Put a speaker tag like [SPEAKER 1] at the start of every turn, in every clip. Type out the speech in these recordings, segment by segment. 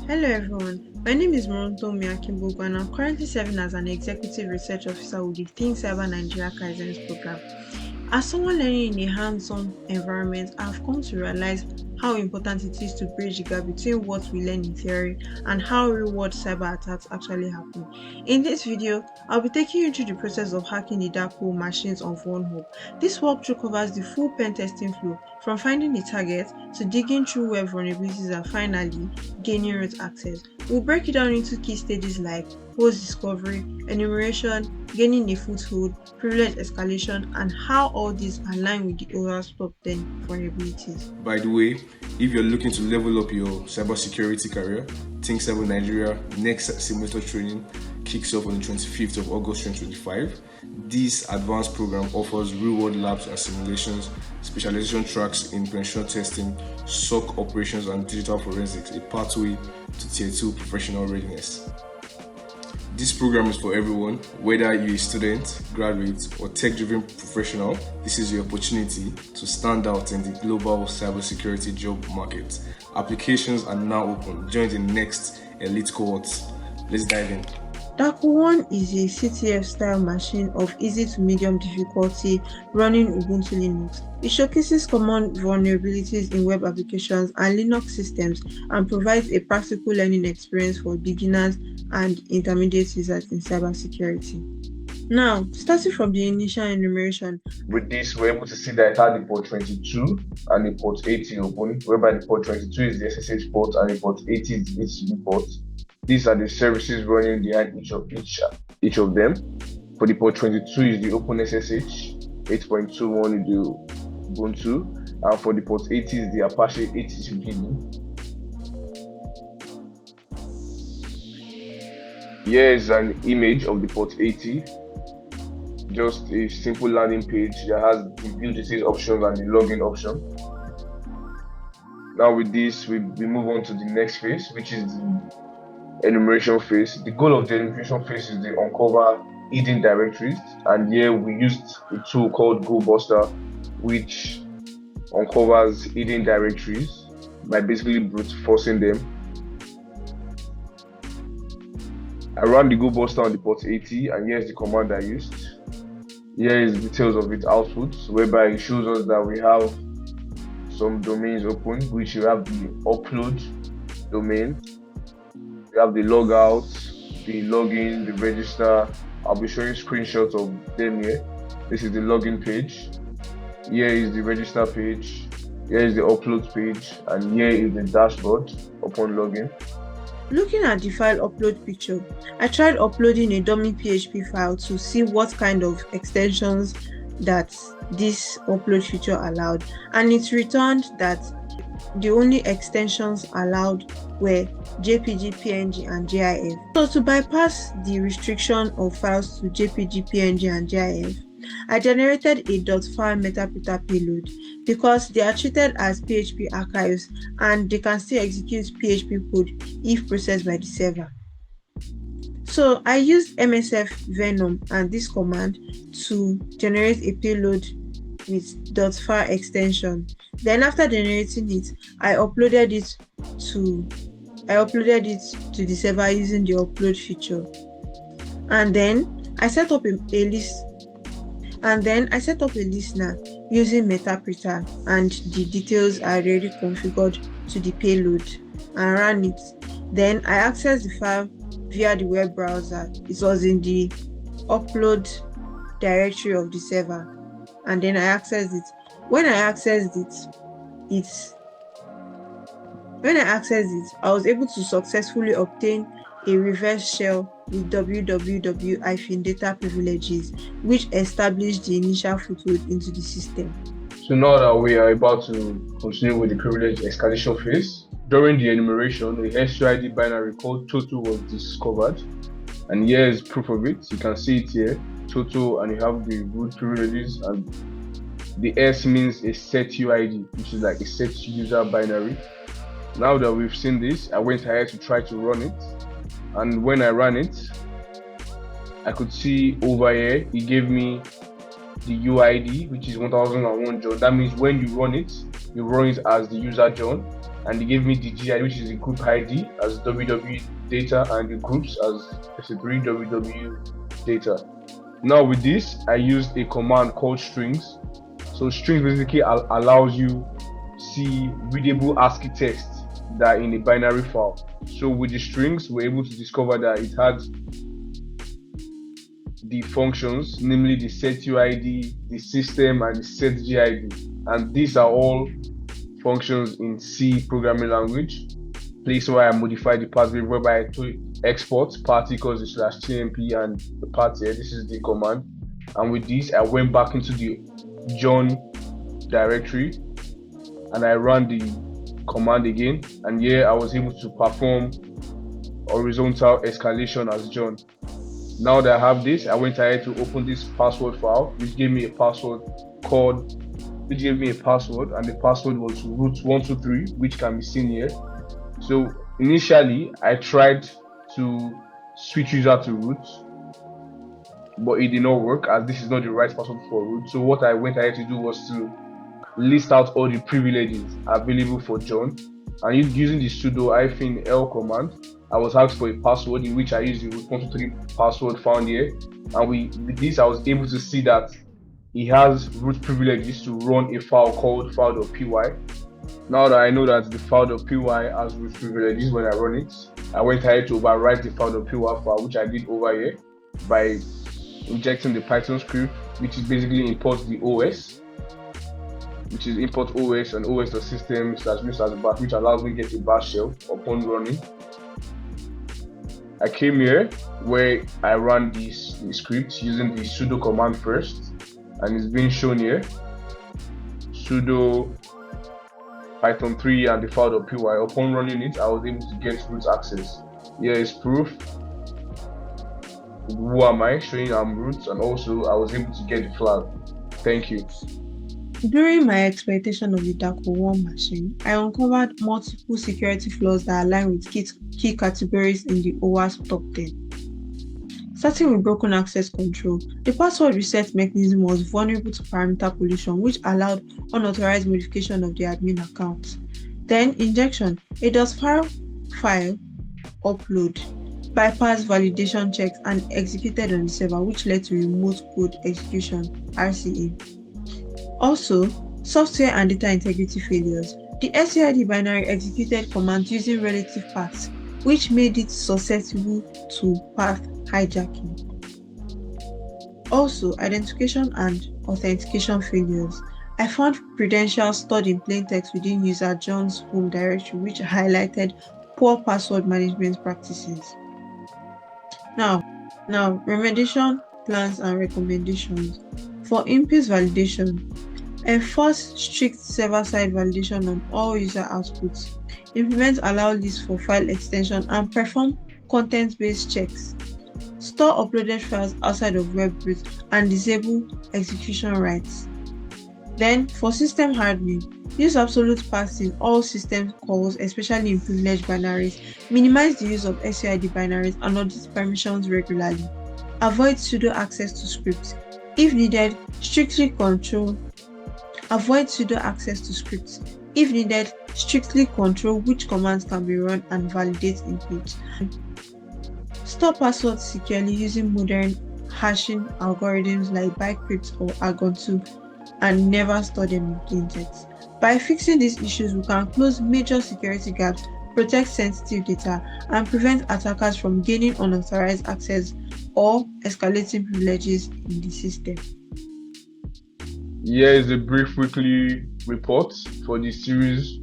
[SPEAKER 1] Hello everyone, my name is Morontomi Akimbogo and I'm currently serving as an Executive Research Officer with the ThinkCyber Nigeria Kaizen program. As someone learning in a hands-on environment, I have come to realize how important it is to bridge the gap between what we learn in theory and how real-world cyber attacks actually happen. In this video, I'll be taking you through the process of hacking the DarkHole machines on OneHub. This walkthrough covers the full pen testing flow, from finding the target to digging through web vulnerabilities and finally gaining root access. We'll break it down into key stages like host discovery, enumeration, gaining a foothold, privilege escalation, and how all these align with the overall top 10 vulnerabilities.
[SPEAKER 2] By the way, if you're looking to level up your cybersecurity career, ThinkCyber Nigeria next semester training kicks off on the 25th of August 2025. This advanced program offers real-world labs and simulations, specialization tracks in penetration testing, SOC operations, and digital forensics, a pathway to Tier 2 professional readiness. This program is for everyone, whether you're a student, graduate, or tech-driven professional. This is your opportunity to stand out in the global cybersecurity job market. Applications are now open. Join the next elite cohorts. Let's dive in.
[SPEAKER 1] DarkHole 1 is a CTF-style machine of easy to medium difficulty running Ubuntu Linux. It showcases common vulnerabilities in web applications and Linux systems and provides a practical learning experience for beginners and intermediate users in cybersecurity. Now, starting from the initial enumeration.
[SPEAKER 3] With this, we're able to see that it had the port 22 and the port 80 open, whereby the port 22 is the SSH port and the port 80 is the HTTP port. These are the services running behind each of them. For the port 22 is the OpenSSH, 8.21 is the Ubuntu, and for the port 80 is the Apache HTTP. Here is an image of the port 80, just a simple landing page that has the view details options and the login option. Now with this, we move on to the next phase, which is the enumeration phase. The goal of the enumeration phase is to uncover hidden directories, and here we used a tool called GoBuster, which uncovers hidden directories by basically brute forcing them. I ran the GoBuster on the port 80, and here's the command I used. Here is details of its output, whereby it shows us that we have some domains open, which you have the upload domain, we have the logout, the login, the register. I'll be showing screenshots of them here. This is the login page. Here is the register page. Here is the upload page, and here is the dashboard upon login.
[SPEAKER 1] Looking at the file upload picture, I tried uploading a dummy PHP file to see what kind of extensions that this upload feature allowed, and it returned that the only extensions allowed were JPG, PNG, and GIF. So to bypass the restriction of files to JPG, PNG, and GIF, I generated a .file metapreter payload because they are treated as PHP archives and they can still execute PHP code if processed by the server. So I used MSF Venom and this command to generate a payload with .file extension. Then after generating it, I uploaded it to the server using the upload feature. And then I set up a listener using Metapreter, and the details are already configured to the payload, and ran it. Then I accessed the file via the web browser. It was in the upload directory of the server, and then I accessed it. When I accessed it, I was able to successfully obtain a reverse shell with www-data privileges, which established the initial foothold into the system.
[SPEAKER 3] So now that we are about to continue with the privilege escalation phase, during the enumeration, a SUID binary called total was discovered, and here is proof of it. You can see it here, total, and you have the root privileges, and the S means a set UID, which is like a set user binary. Now that we've seen this, I went ahead to try to run it, and when I ran it, I could see over here it gave me the UID, which is 1001 job. That means when you run it, you run it as the user John, and they gave me the GI, which is the group ID, as www data, and the groups as S3 www data. Now with this, I used a command called strings. So strings basically allows you see readable ASCII text that in a binary file. So with the strings, we're able to discover that it had the functions, namely the setUID, the system, and the setGID. And these are all functions in C programming language. Place where I modified the path whereby I took export particles /tmp and the path here. This is the command. And with this, I went back into the John directory and I ran the command again. And here I was able to perform horizontal escalation as John. Now that I have this, I went ahead to open this password file, which gave me a password and the password was root123, which can be seen here. So initially, I tried to switch user to root, but it did not work as this is not the right password for root. So what I went ahead to do was to list out all the privileges available for John, and using the sudo-l command, I was asked for a password, in which I used the root123 password found here. And with this, I was able to see that he has root privileges to run a file called file.py. Now that I know that the file.py has root privileges when I run it, I went ahead to overwrite the file.py file, which I did over here by injecting the Python script, which is basically import the OS, which is import OS and os.system/bash, which allows me to get a bash shell upon running. I came here where I ran the script using the sudo command first, and it's being shown here. Sudo python 3 and the file.py. Upon running it, I was able to get root access. Here is proof. Who am I? Showing I'm root, and also I was able to get the flag. Thank you.
[SPEAKER 1] During my exploitation of the DarkHole 1 machine, I uncovered multiple security flaws that align with key categories in the OWASP top 10. Starting with broken access control, the password reset mechanism was vulnerable to parameter pollution, which allowed unauthorized modification of the admin account. Then injection, a DOS file upload, bypassed validation checks and executed on the server, which led to remote code execution (RCE). Also, software and data integrity failures. The SCID binary executed commands using relative paths, which made it susceptible to path hijacking. Also, identification and authentication failures. I found credentials stored in plain text within user John's home directory, which highlighted poor password management practices. Now, remediation plans and recommendations. For in-piece validation, enforce strict server-side validation on all user outputs. Implement allow lists for file extension and perform content-based checks. Store uploaded files outside of web root and disable execution rights. Then, for system hardening, use absolute paths in all system calls, especially in privileged binaries. Minimize the use of SCID binaries and audit permissions regularly. Avoid sudo access to scripts. If needed, Avoid sudo access to scripts. If needed, strictly control which commands can be run and validate input. Store passwords securely using modern hashing algorithms like Bcrypt or Argon2, and never store them in plain text. By fixing these issues, we can close major security gaps, protect sensitive data, and prevent attackers from gaining unauthorized access or escalating privileges in the system.
[SPEAKER 3] Here is a brief weekly report for the series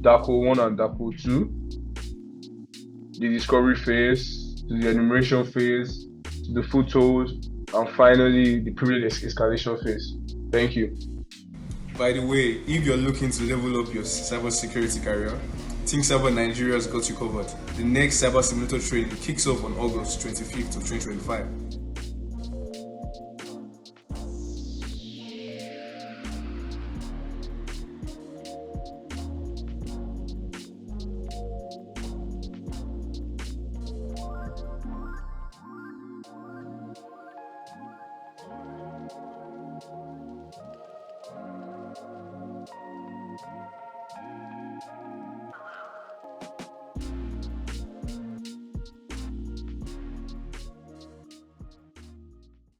[SPEAKER 3] DarkHole 1 and DarkHole 2. The discovery phase, to the enumeration phase, to the photos, and finally the privilege escalation phase. Thank you.
[SPEAKER 2] By the way, if you're looking to level up your cybersecurity career, ThinkCyber Nigeria has got you covered. The next cyber simulator training kicks off on August 25th of 2025.